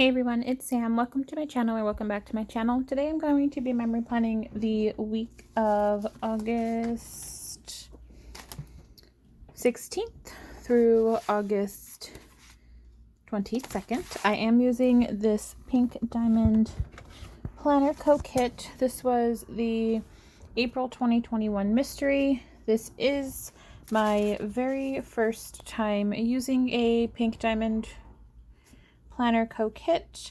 Hey everyone, it's Sam. Welcome to my channel or welcome back to my channel. Today I'm going to be memory planning the week of August 16th through August 22nd. I am using this pink diamond planner co-kit. This was the April 2021 mystery. This is my very first time using a pink diamond planner co-kit.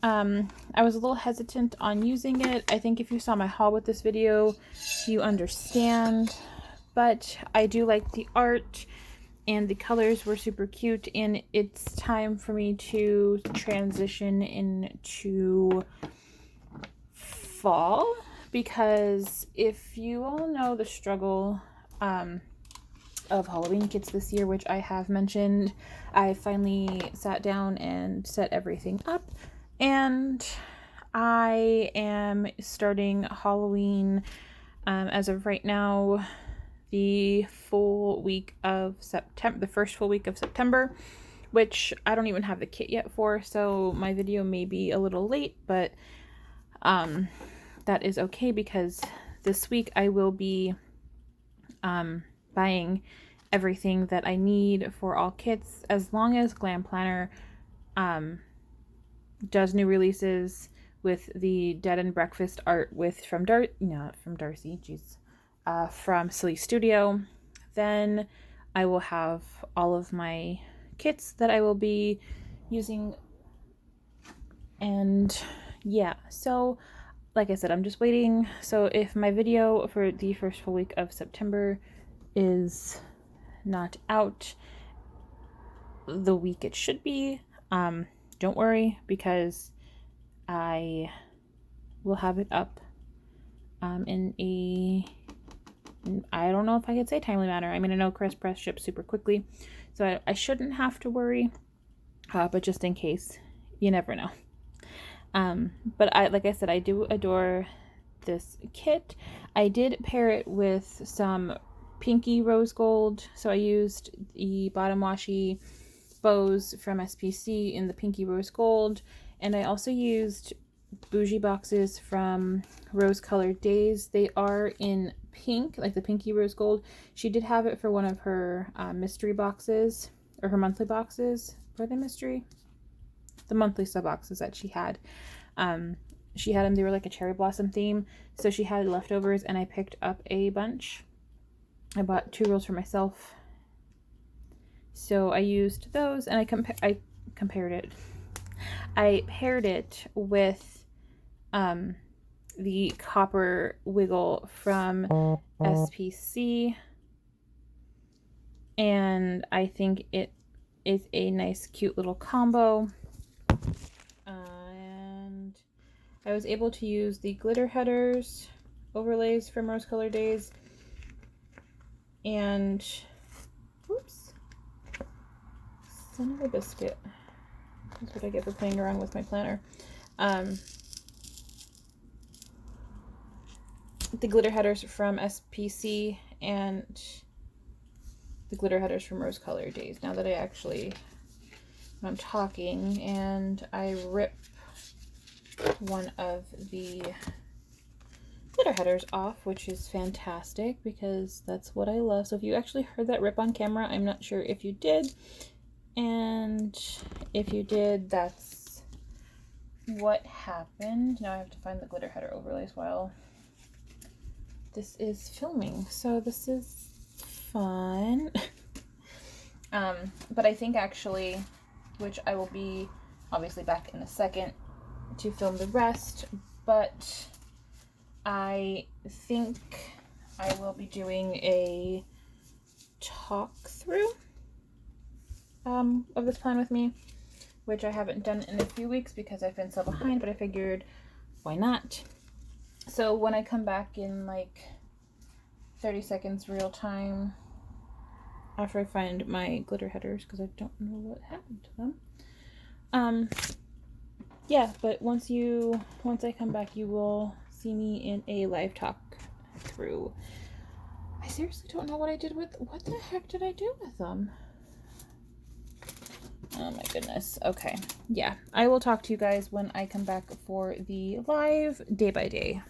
I was a little hesitant on using it. I think if you saw my haul with this video, you understand, but I do like the art and the colors were super cute, and it's time for me to transition into fall, because if you all know the struggle of Halloween kits this year, which I have mentioned, I finally sat down and set everything up, and I am starting Halloween as of right now, the full week of September, the first full week of September, which I don't even have the kit yet for, so my video may be a little late, but that is okay, because this week I will be buying everything that I need for all kits, as long as Glam Planner does new releases with the Dead and Breakfast art from Silly Studio. Then I will have all of my kits that I will be using, and yeah, so like I said, I'm just waiting. So if my video for the first full week of September is not out the week it should be, don't worry, because I will have it up in a, I don't know if I could say timely manner. I mean, I know Chris Press ships super quickly, so I shouldn't have to worry, but just in case, you never know. But like I said, I do adore this kit. I did pair it with some pinky rose gold, so I used the bottom washi bows from SPC in the pinky rose gold, and I also used bougie boxes from Rose Colored Days. They are in pink, like the pinky rose gold. She did have it for one of her mystery boxes, or her monthly boxes. Were they mystery? The monthly sub boxes that she had. She had them, they were like a cherry blossom theme, so she had leftovers, and I picked up a bunch. I bought 2 rolls for myself, so I used those, and I paired it with the copper wiggle from SPC, and I think it is a nice cute little combo. And I was able to use the glitter headers overlays from Rose Colored Days, and oops, son of a biscuit, that's what I get for playing around with my planner. The glitter headers from SPC and the glitter headers from Rose Colored Days. Now that I'm talking and I rip one of the glitter headers off, which is fantastic because that's what I love. So if you actually heard that rip on camera, I'm not sure if you did, and if you did, that's what happened. Now I have to find the glitter header overlays while this is filming, so this is fun. But I think actually, which I will be obviously back in a second to film the rest, but I think I will be doing a talk through of this plan with me, which I haven't done in a few weeks because I've been so behind, but I figured why not. So when I come back in like 30 seconds real time, after I find my glitter headers, because I don't know what happened to them. Yeah, but once I come back, you will see me in a live talk through. I seriously don't know what I did with, what the heck did I do with them? Oh my goodness. Okay. Yeah. I will talk to you guys when I come back for the live day by day.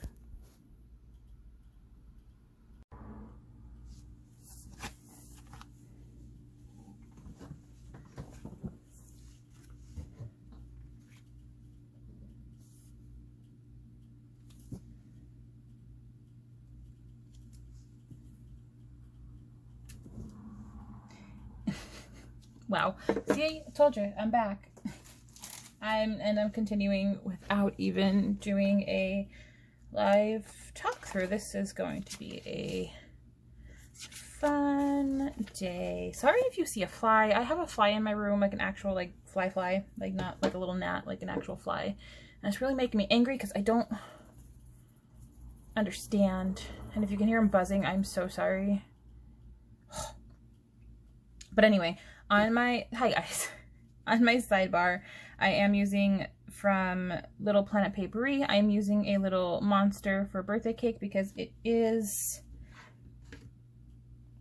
Wow. See, I told you, I'm back. I'm continuing without even doing a live talk through. This is going to be a fun day. Sorry if you see a fly. I have a fly in my room, like an actual like fly, like not like a little gnat, like an actual fly. And it's really making me angry because I don't understand. And if you can hear him buzzing, I'm so sorry. But anyway, on my, hi guys, on my sidebar, I am using from Little Planet Papery, I'm using a little monster for birthday cake because it is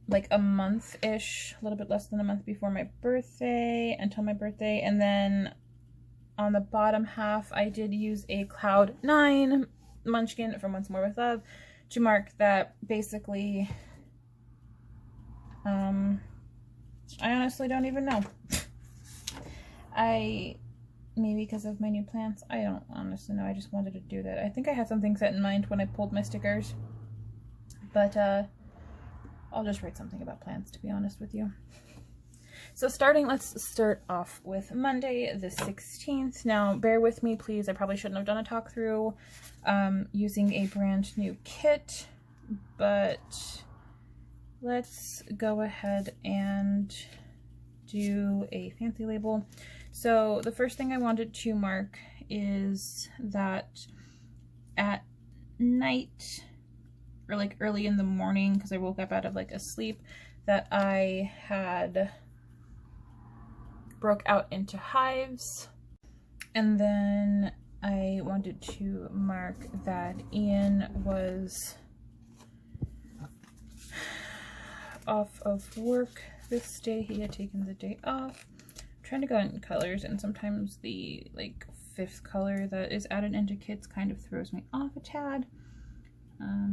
like a month-ish, a little bit less than a month before my birthday, until my birthday. And then on the bottom half, I did use a Cloud 9 munchkin from Once More With Love to mark that basically, I honestly don't even know. Maybe because of my new plants, I don't honestly know. I just wanted to do that. I think I had something set in mind when I pulled my stickers, but I'll just write something about plants, to be honest with you. So let's start off with Monday the 16th. Now, bear with me, please. I probably shouldn't have done a talk through using a brand new kit, but let's go ahead and do a fancy label. So the first thing I wanted to mark is that at night, or like early in the morning, because I woke up out of like a sleep, that I had broke out into hives. And then I wanted to mark that Ian was off of work this day. He had taken the day off. I'm trying to go in colors, and sometimes the like 5th color that is added into kits kind of throws me off a tad.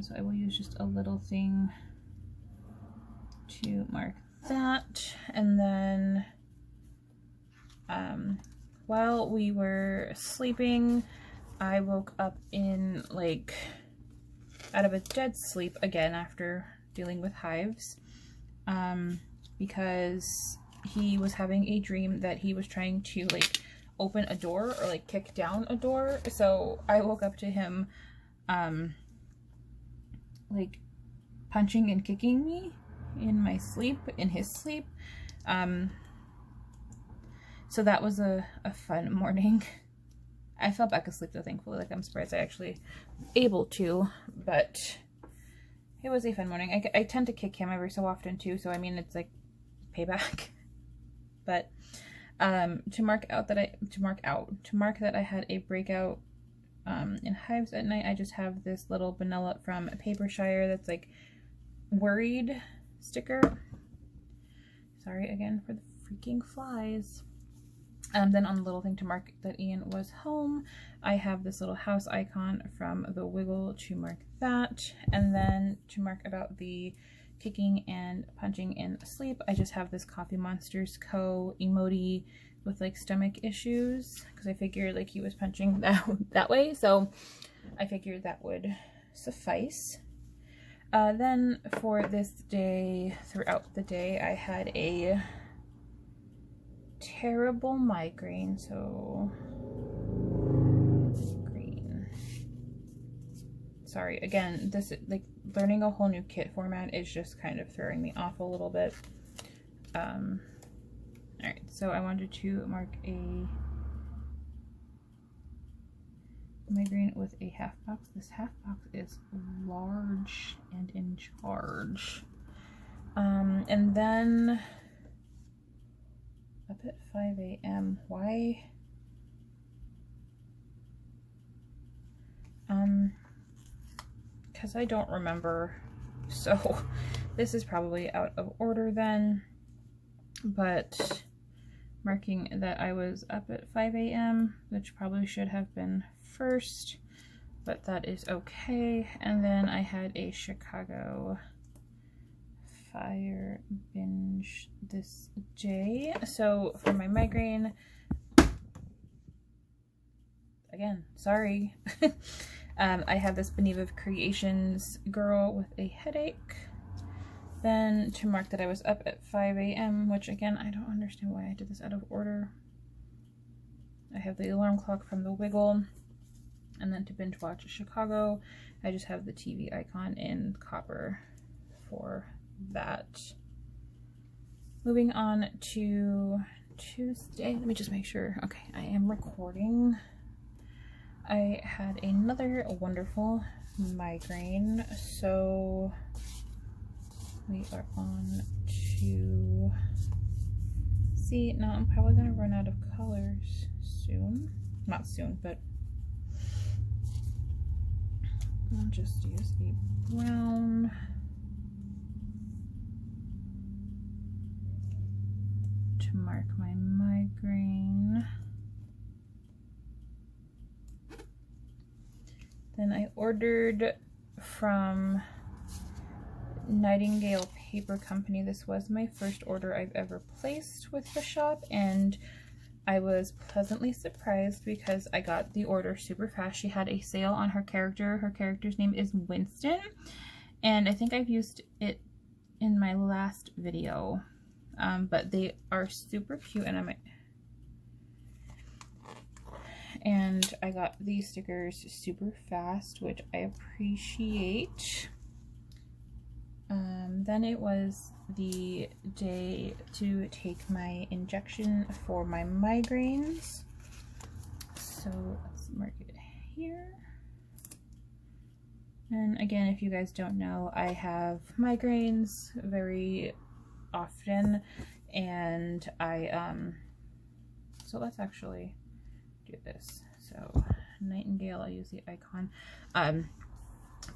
So I will use just a little thing to mark that. And then while we were sleeping, I woke up in like out of a dead sleep again after dealing with hives, because he was having a dream that he was trying to like open a door or like kick down a door. So I woke up to him like punching and kicking me in my sleep, in his sleep. So that was a fun morning. I fell back asleep though, thankfully. Like, I'm surprised I actually able to, but it was a fun morning. I tend to kick him every so often too, so I mean, it's like payback. But to mark that I had a breakout in hives at night, I just have this little vanilla from Papershire that's like worried sticker. Sorry again for the freaking flies. Then on the little thing to mark that Ian was home, I have this little house icon from the Wiggle to mark that. And then to mark about the kicking and punching in sleep, I just have this Coffee Monsters Co. emoji with like stomach issues, because I figured like he was punching that way, so I figured that would suffice. Then for this day, throughout the day, I had a terrible migraine, so green. Sorry, again, this like learning a whole new kit format is just kind of throwing me off a little bit. Alright, so I wanted to mark a migraine with a half box. This half box is large and in charge. And then up at 5 a.m. Why? Because I don't remember. So this is probably out of order then. But marking that I was up at 5 a.m., which probably should have been first, but that is okay. And then I had a Chicago Fire binge this day. So for my migraine, again, sorry, I have this Beneva Creations girl with a headache. Then to mark that I was up at 5 a.m., which again, I don't understand why I did this out of order. I have the alarm clock from the Wiggle. And then to binge watch Chicago, I just have the TV icon in copper for that. Moving on to Tuesday. Let me just make sure. Okay, I am recording. I had another wonderful migraine, so we are on to see. Now I'm probably gonna run out of colors soon. Not soon, but I'll just use a brown. To mark my migraine. Then I ordered from Nightingale Paper Company. This was my first order I've ever placed with the shop, and I was pleasantly surprised because I got the order super fast. She had a sale on her character. Her character's name is Winston, and I think I've used it in my last video, but they are super cute, and I got these stickers super fast, which I appreciate. Then it was the day to take my injection for my migraines. So let's mark it here. And again, if you guys don't know, I have migraines very often, and so let's actually do this. So Nightingale, I'll use the icon.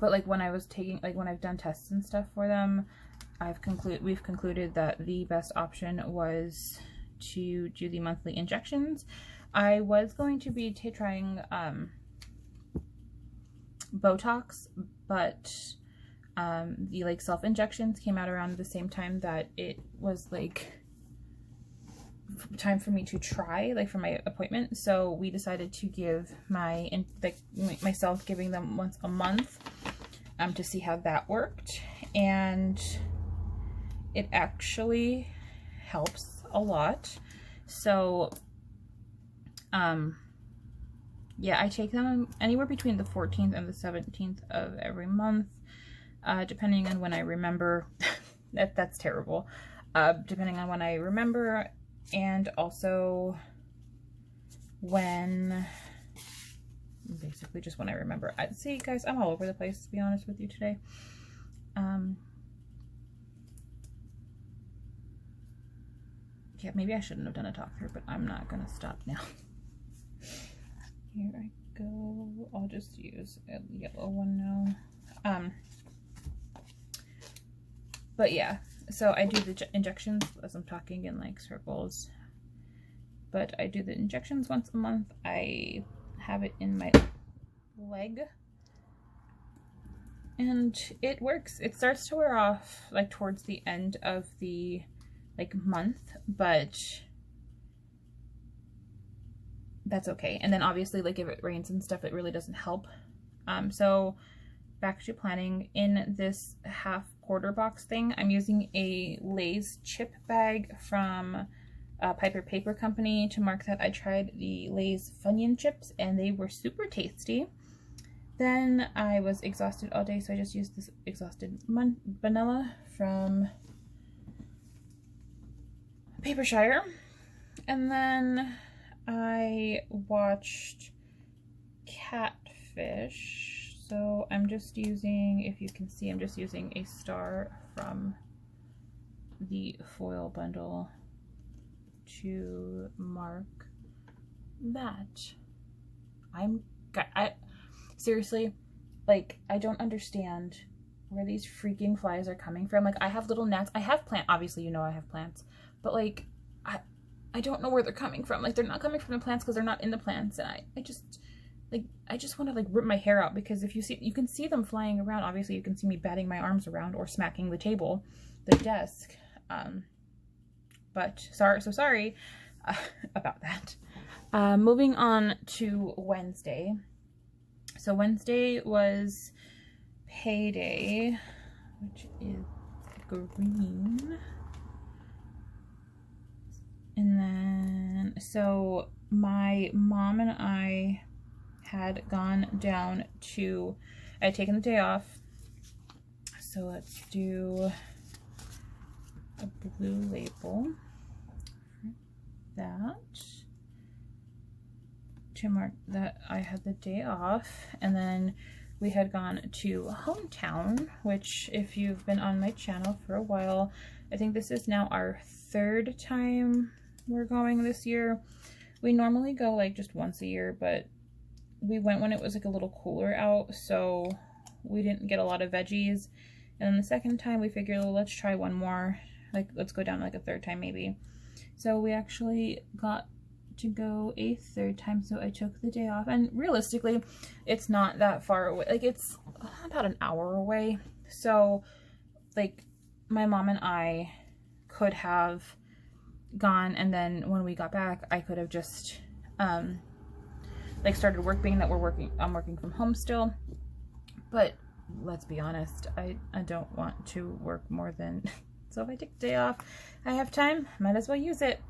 But like when I was taking, like when I've done tests and stuff for them, we've concluded that the best option was to do the monthly injections. I was going to be trying Botox, but the like self injections came out around the same time that it was like time for me to try, like for my appointment. So we decided to give myself giving them once a month to see how that worked, and it actually helps a lot. So yeah, I take them anywhere between the 14th and the 17th of every month, depending on when I remember. That's terrible. Depending on when I remember, and also basically just when I remember. See, guys, I'm all over the place, to be honest with you today. Yeah, maybe I shouldn't have done a talk through, but I'm not gonna stop now. Here I go. I'll just use a yellow one now. But yeah, so I do the injections, as I'm talking in like circles, but I do the injections once a month. I have it in my leg, and it works. It starts to wear off like towards the end of the like month, but that's okay. And then obviously, like if it rains and stuff, it really doesn't help. So back to planning. In this half-quarter box thing, I'm using a Lay's chip bag from Piper Paper Company to mark that I tried the Lay's Funyun chips, and they were super tasty. Then I was exhausted all day, so I just used this exhausted vanilla from Papershire. And then I watched Catfish, so I'm just using, if you can see, I'm just using a star from the foil bundle to mark that. I seriously, like, I don't understand where these freaking flies are coming from. Like, I have little gnats. I have plants. Obviously, you know I have plants. But, like, I don't know where they're coming from. Like, they're not coming from the plants because they're not in the plants. And I just want to like rip my hair out, because if you can see them flying around. Obviously you can see me batting my arms around or smacking the table, the desk. But sorry about that. Moving on to Wednesday. So Wednesday was payday, which is green. And then, so my mom and I had gone down to, I had taken the day off. So let's do a blue label for that to mark that I had the day off. And then we had gone to Hometown, which if you've been on my channel for a while, I think this is now our 3rd time we're going this year. We normally go like just once a year, but we went when it was like a little cooler out, so we didn't get a lot of veggies. And then the second time we figured, well, let's try one more, like let's go down like a 3rd time maybe. So we actually got to go a 3rd time, so I took the day off. And realistically, it's not that far away, like it's about an hour away. So like my mom and I could have gone, and then when we got back I could have just like started work, being that I'm working from home still. But let's be honest, I don't want to work more than so if I take the day off, I have time, might as well use it.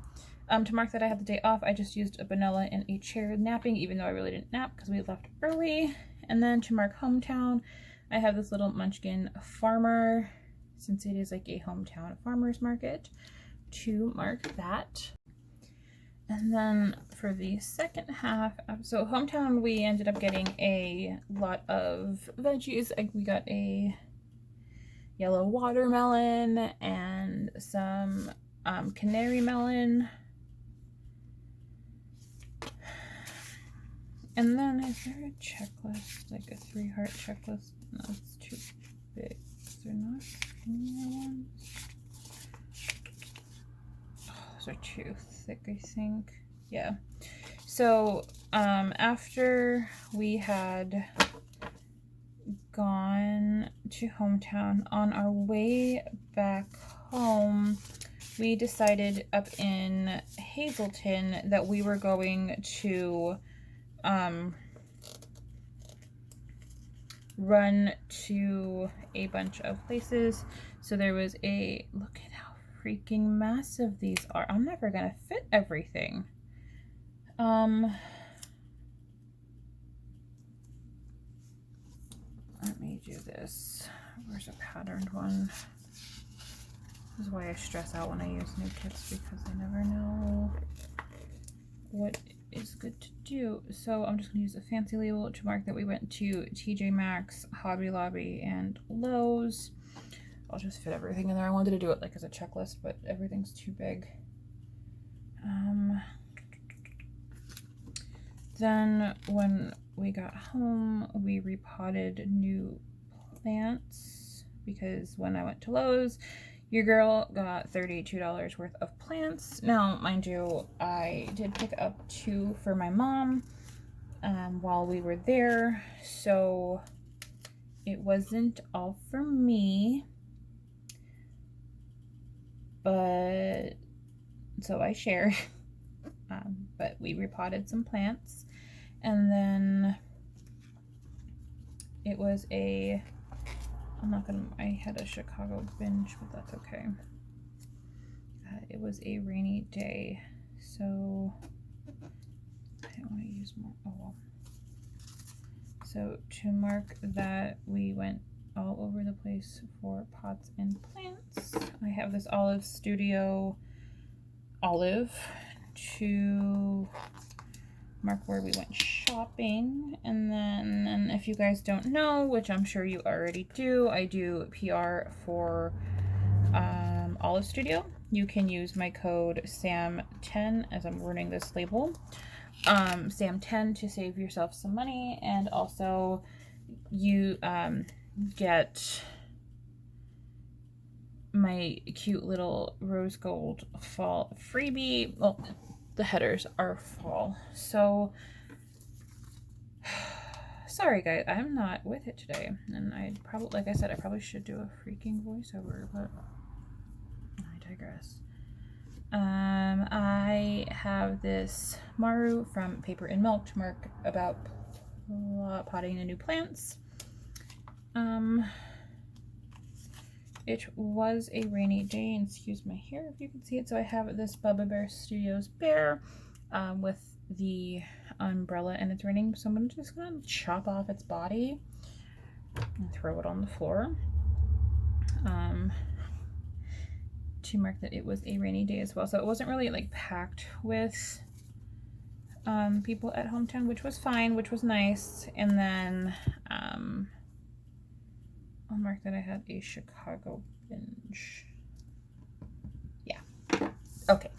To mark that I had the day off, I just used a vanilla in a chair napping, even though I really didn't nap because we left early. And then to mark Hometown, I have this little Munchkin farmer, since it is like a hometown farmer's market, to mark that. And then for the second half, so Hometown, we ended up getting a lot of veggies. Like we got a yellow watermelon and some canary melon. And then is there a checklist, like a 3-heart checklist? No, it's too big. Is there not skinnier ones? Oh, those are too thick, I think. Yeah. So after we had gone to Hometown, on our way back home, we decided up in Hazleton that we were going to run to a bunch of places. So there was look at how freaking massive these are. I'm never gonna fit everything. Let me do this. Where's a patterned one? This is why I stress out when I use new kits, because I never know what is good to do. So I'm just gonna use a fancy label to mark that we went to TJ Maxx, Hobby Lobby, and Lowe's. I'll just fit everything in there. I wanted to do it like as a checklist, but everything's too big. Then when we got home, we repotted new plants, because when I went to Lowe's, your girl got $32 worth of plants. Now, mind you, I did pick up 2 for my mom while we were there, so it wasn't all for me, but so I shared. But we repotted some plants, and then it was I had a Chicago binge, but that's okay. It was a rainy day, so I don't want to use more. Oh well. So to mark that, we went all over the place for pots and plants. I have this Olive Studio olive to mark where we went shopping. And then if you guys don't know, which I'm sure you already do, I do PR for Olive Studio. You can use my code SAM10 as I'm running this label. SAM10 to save yourself some money, and also you get my cute little rose gold fall freebie. Well, the headers are fall. So sorry guys, I'm not with it today. And I probably, like I said, I probably should do a freaking voiceover, but I digress. I have this Maru from Paper and Milk to mark about potting in new plants. It was a rainy day, and excuse my hair if you can see it. So I have this Bubba Bear Studios bear with the umbrella, and it's raining, so I'm just gonna chop off its body and throw it on the floor to mark that it was a rainy day as well. So it wasn't really like packed with people at hometown, which was fine, which was nice. And then I'll mark that I had a Chicago binge. Yeah. Okay.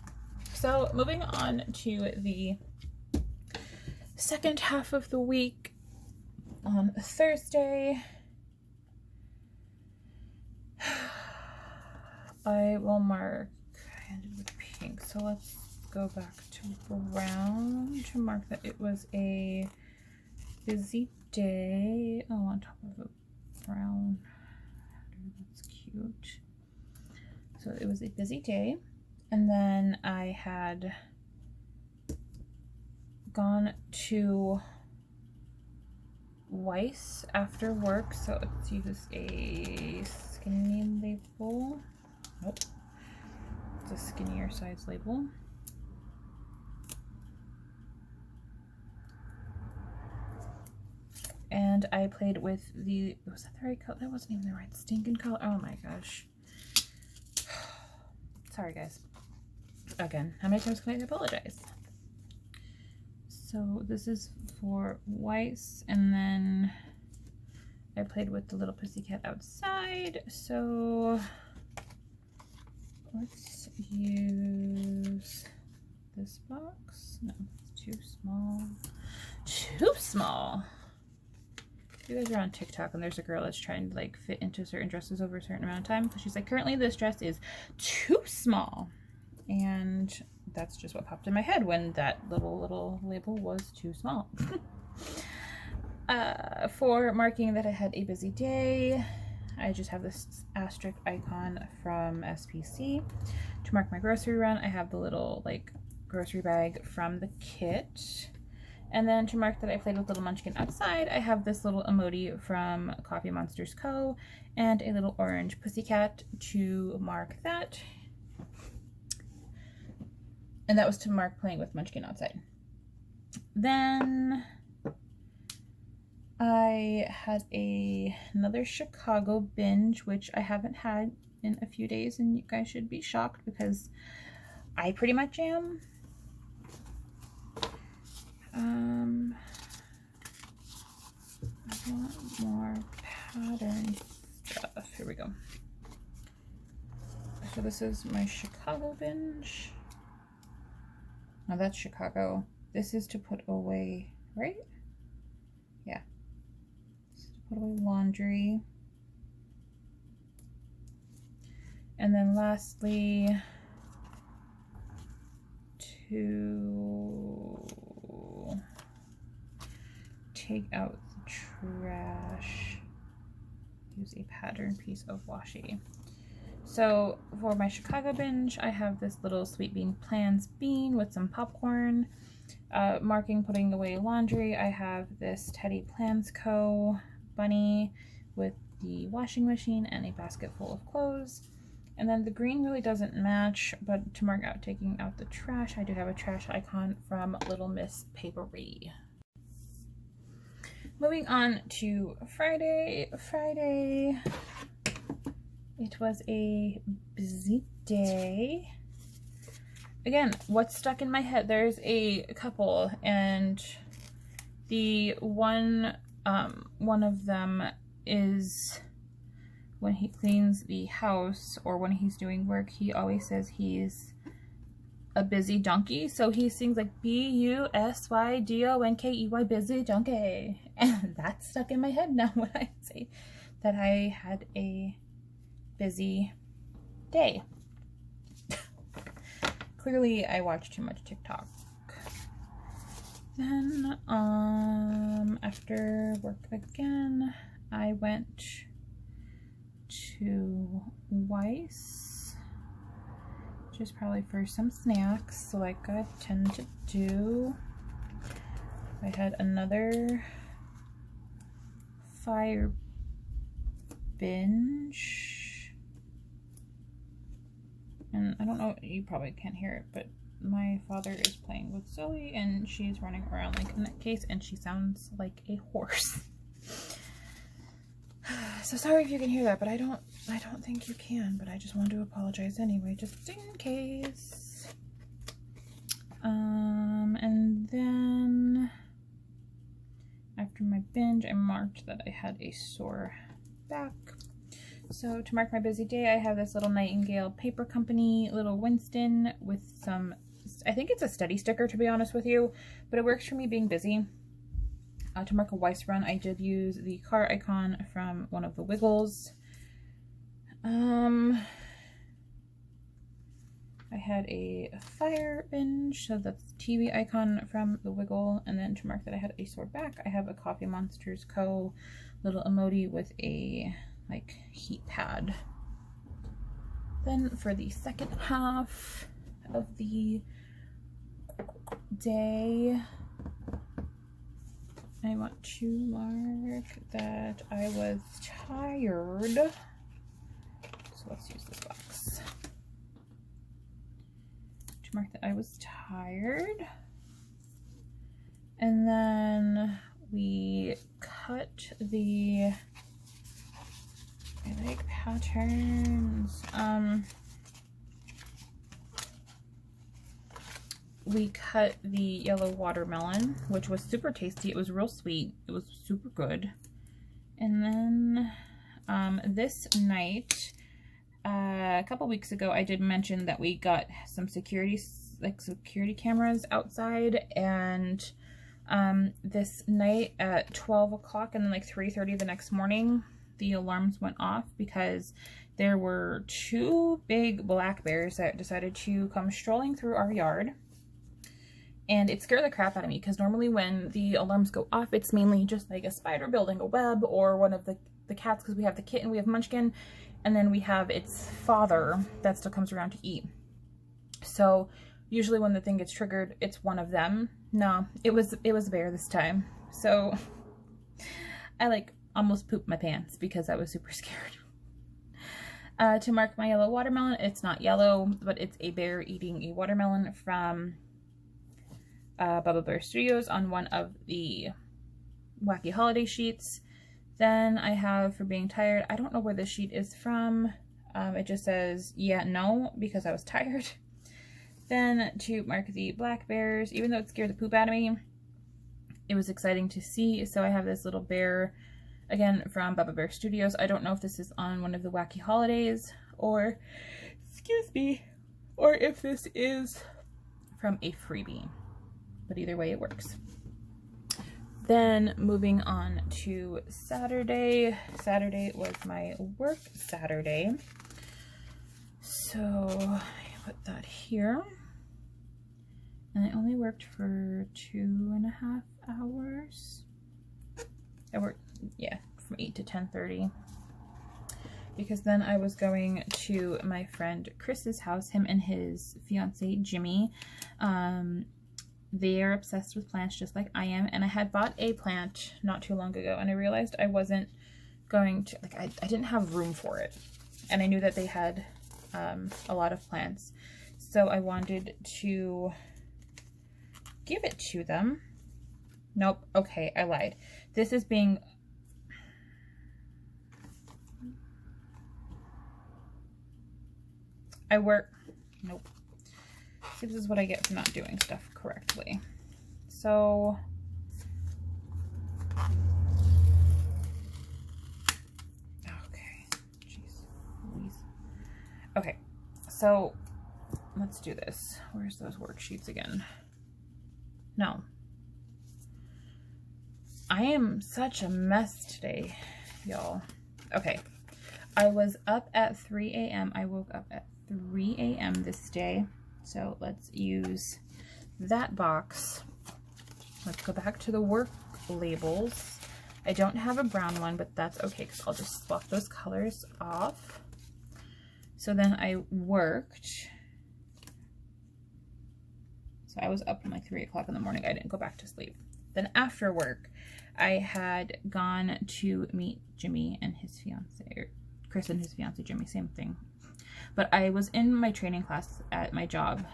So moving on to the second half of the week. On Thursday, I will mark, I ended with pink, so let's go back to brown to mark that it was a busy day. Oh, on top of a brown, that's cute. So it was a busy day, and then I had gone to Weiss after work, so let's use a skinny label. Nope, it's a skinnier size label. And I played with the, was that the right color? That wasn't even the right stinking color. Oh my gosh. Sorry guys. Again, how many times can I apologize? So this is for Weiss, and then I played with the little pussycat outside. So let's use this box. No, it's too small. Too small. You guys are on TikTok, and there's a girl that's trying to like fit into certain dresses over a certain amount of time. So she's like, currently this dress is too small. And that's just what popped in my head when that little label was too small. For marking that I had a busy day, I just have this asterisk icon from SPC. To mark my grocery run, I have the little like grocery bag from the kit. And then to mark that I played with Little Munchkin outside, I have this little emoji from Coffee Monsters Co. and a little orange pussycat to mark that. And that was to mark playing with Munchkin outside. Then I had another Chicago binge, which I haven't had in a few days, and you guys should be shocked because I pretty much am. I want more pattern stuff. Here we go. So this is my Chicago binge. Now that's Chicago. This is to put away, right? Yeah. This is to put away laundry. And then lastly, to take out the trash, use a pattern piece of washi. So for my Chicago binge, I have this little Sweet Bean Plans bean with some popcorn. Marking putting away laundry, I have this Teddy Plans Co. bunny with the washing machine and a basket full of clothes. And then the green really doesn't match, but to mark out taking out the trash, I do have a trash icon from Little Miss Papery. Moving on to Friday. It was a busy day. Again, what's stuck in my head? There's a couple, and the one of them is when he cleans the house or when he's doing work, he always says he's a busy donkey. So he sings like B-U-S-Y-D-O-N-K-E-Y, busy donkey. And that's stuck in my head now when I say that I had a busy day. Clearly, I watch too much TikTok. Then, after work again, I went to Weiss, just probably for some snacks, so like I tend to do. I had another fire binge, and I don't know, you probably can't hear it, but my father is playing with Zoe and she's running around like a nutcase and she sounds like a horse. So sorry if you can hear that, but I don't think you can, but I just wanted to apologize anyway, just in case. And then after my binge, I marked that I had a sore back. So to mark my busy day, I have this little Nightingale Paper Company little Winston with some, I think it's a steady sticker to be honest with you, but it works for me being busy. To mark a Weiss run, I did use the car icon from one of the Wiggles. I had a fire binge, so that's the TV icon from the Wiggle, and then to mark that I had a sore back, I have a Coffee Monsters Co. little emoji with a like heat pad. Then for the second half of the day, I want to mark that I was tired. So let's use this box. To mark that I was tired. And then we cut the, I like patterns. We cut the yellow watermelon, which was super tasty. It was real sweet. It was super good. And then this night, a couple weeks ago, I did mention that we got some security cameras outside, and this night at 12 o'clock and then like 3:30 the next morning, the alarms went off because there were two big black bears that decided to come strolling through our yard. And it scared the crap out of me because normally when the alarms go off, it's mainly just like a spider building a web or one of the cats, because we have the kitten, we have Munchkin, and then we have its father that still comes around to eat. So usually when the thing gets triggered, it's one of them. No, it was a bear this time. So I like almost pooped my pants because I was super scared. To mark my yellow watermelon, it's not yellow, but it's a bear eating a watermelon from Bubba Bear Studios on one of the wacky holiday sheets. Then I have for being tired, I don't know where this sheet is from. It just says yeah, no, because I was tired. Then to mark the black bears, even though it scared the poop out of me, it was exciting to see. So I have this little bear, again from Bubba Bear Studios. I don't know if this is on one of the wacky holidays or, excuse me, or if this is from a freebie. But either way, it works. Then moving on to Saturday. Saturday was my work Saturday. So I put that here. And I only worked for 2.5 hours. I worked, yeah, from 8 to 10:30. Because then I was going to my friend Chris's house, him and his fiance Jimmy. They are obsessed with plants just like I am, and I had bought a plant not too long ago, and I realized I wasn't going to, like, I didn't have room for it, and I knew that they had a lot of plants, so I wanted to give it to them. Nope, okay, I lied. This is being, nope. See, this is what I get for not doing stuff correctly. So, okay, jeez, Louise. Okay, so let's do this. Where's those worksheets again? No. I am such a mess today, y'all. Okay, I was up at 3 a.m. I woke up at 3 a.m. this day. So let's use that box. Let's go back to the work labels. I don't have a brown one, but that's okay because I'll just swap those colors off. So then I worked. So I was up from like 3 o'clock in the morning. I didn't go back to sleep. Then after work, I had gone to meet Jimmy and his fiance, or Chris and his fiance Jimmy, same thing. But I was in my training class at my job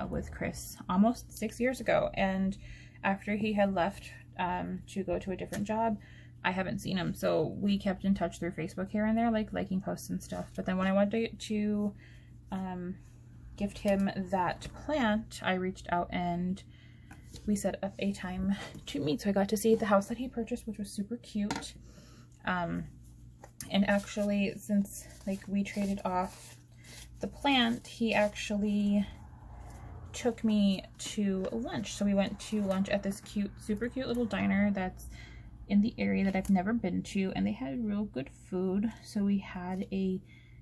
with Chris almost 6 years ago. And after he had left to go to a different job, I haven't seen him. So we kept in touch through Facebook here and there, like liking posts and stuff. But then when I wanted to gift him that plant, I reached out and we set up a time to meet. So I got to see the house that he purchased, which was super cute. And actually, since like we traded off the plant, he actually took me to lunch. So we went to lunch at this cute, super cute little diner that's in the area that I've never been to, and they had real good food. So we had a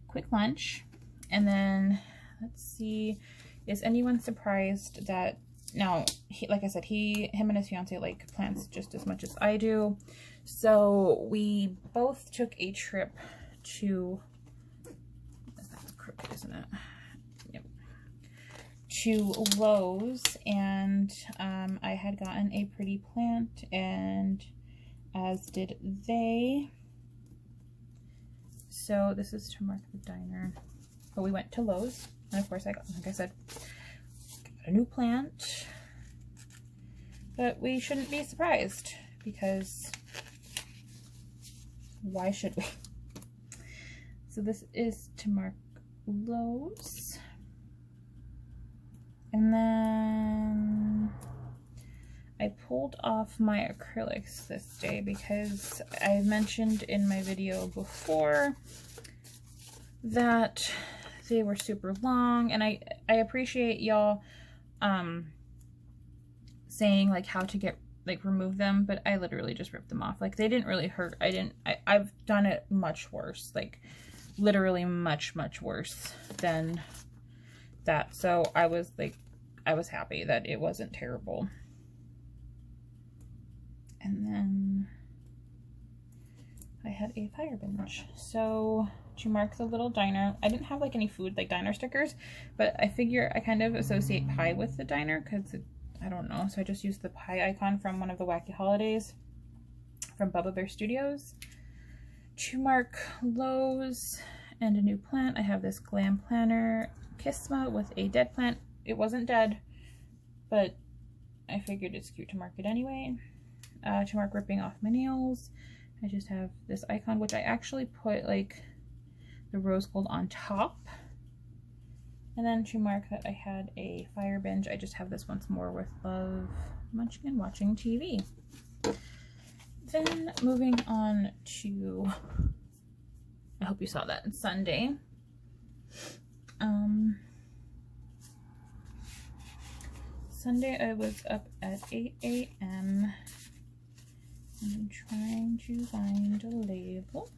quick lunch, and then let's see, is anyone surprised that now, like I said, him and his fiance like plants just as much as I do. So we both took a trip to, that's crooked, isn't it? Yep. To Lowe's, and I had gotten a pretty plant, and as did they. So this is to mark the diner. But we went to Lowe's, and of course I got, like I said, got a new plant. But we shouldn't be surprised, because why should we? So this is to mark Lowe's. And then I pulled off my acrylics this day because I mentioned in my video before that they were super long, and I appreciate y'all saying like how to remove them, but I literally just ripped them off. Like, they didn't really hurt. I've done it much worse, like literally much worse than that. So I was happy that it wasn't terrible. And then I had a fire bench. So to mark the little diner, I didn't have like any food like diner stickers, but I figure I kind of associate pie with the diner because I don't know. So I just used the pie icon from one of the Wacky Holidays from Bubba Bear Studios. To mark Lowe's and a new plant, I have this Glam Planner Kisma with a dead plant. It wasn't dead, but I figured it's cute to mark it anyway. To mark ripping off my nails, I just have this icon, which I actually put like the rose gold on top. And then to mark that I had a fire binge, I just have this once more with love, munching and watching TV. Then moving on to, I hope you saw that, Sunday. Sunday I was up at 8 a.m. I'm trying to find a label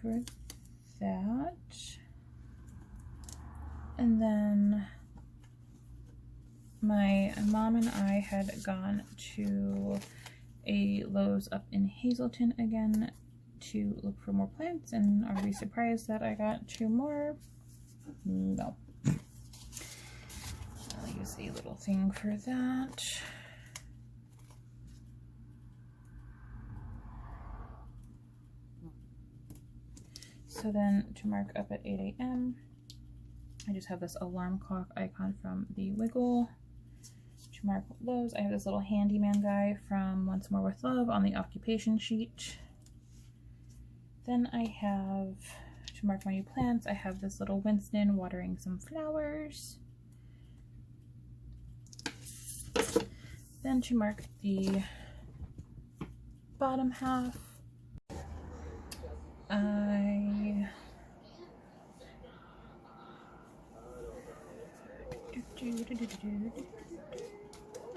for that. And then my mom and I had gone to a Lowe's up in Hazleton again to look for more plants, and are we surprised that I got 2 more? No. I'll use a little thing for that. So then to mark up at 8 a.m., I just have this alarm clock icon from the Wiggle. To mark Lowe's, I have this little handyman guy from Once More With Love on the occupation sheet. Then I have, to mark my new plants, I have this little Winston watering some flowers. Then to mark the bottom half, I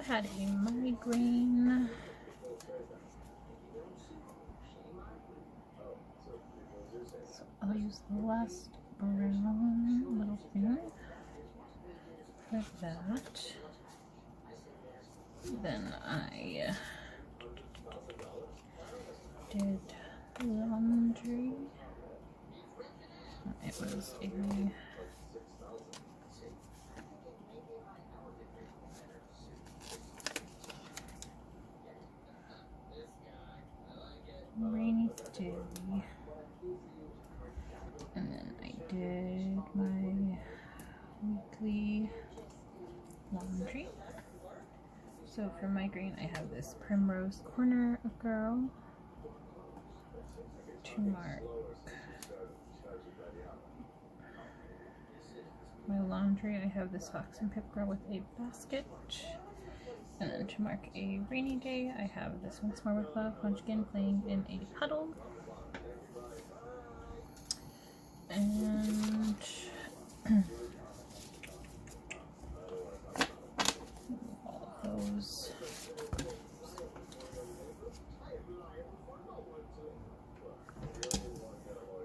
had a migraine. use the last brown little thing for that. Then I did laundry. It was a rainy day, and then I did my weekly laundry. So for my green, I have this Primrose Corner Girl to mark my laundry. I have this Fox and Pip Girl with a basket. And then to mark a rainy day, I have this Once More with Love Munchkin playing in a puddle. And all of those.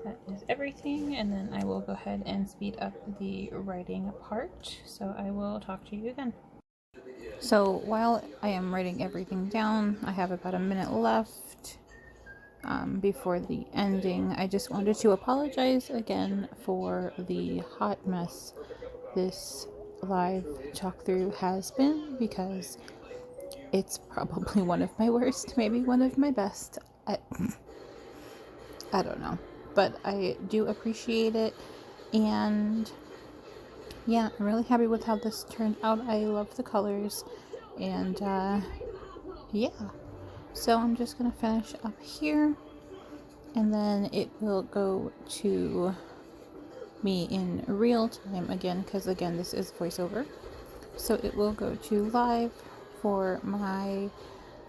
That is everything, and then I will go ahead and speed up the writing part. So I will talk to you again. So while I am writing everything down, I have about a minute left before the ending. I just wanted to apologize again for the hot mess this live talk through has been, because it's probably one of my worst, maybe one of my best. I don't know, but I do appreciate it, and yeah, I'm really happy with how this turned out. I love the colors, and yeah, so I'm just gonna finish up here, and then it will go to me in real time again, because again, this is voiceover, so it will go to live for my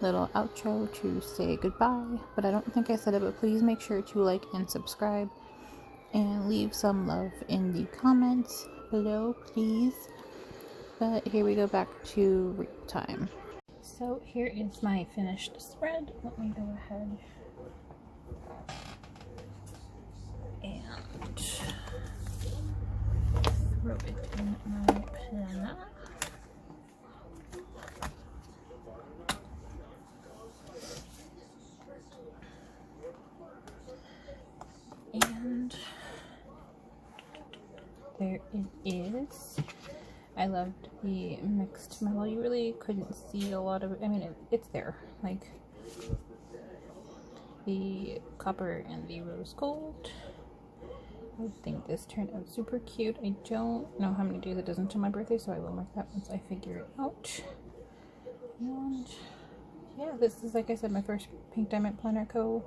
little outro to say goodbye. But I don't think I said it, but please make sure to like and subscribe and leave some love in the comments below, please. But here we go back to real time. So here is my finished spread. Let me go ahead and throw it in my planner. And there it is. I loved the mixed metal. You really couldn't see a lot of it. I mean, it's there. Like the copper and the rose gold. I think this turned out super cute. I don't know how many days it is until my birthday, so I will mark that once I figure it out. And yeah, this is, like I said, my first Pink Diamond Planner Co.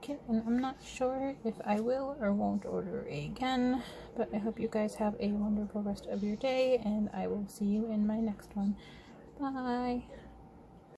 kit, and I'm not sure if I will or won't order again, but I hope you guys have a wonderful rest of your day, and I will see you in my next one. Bye!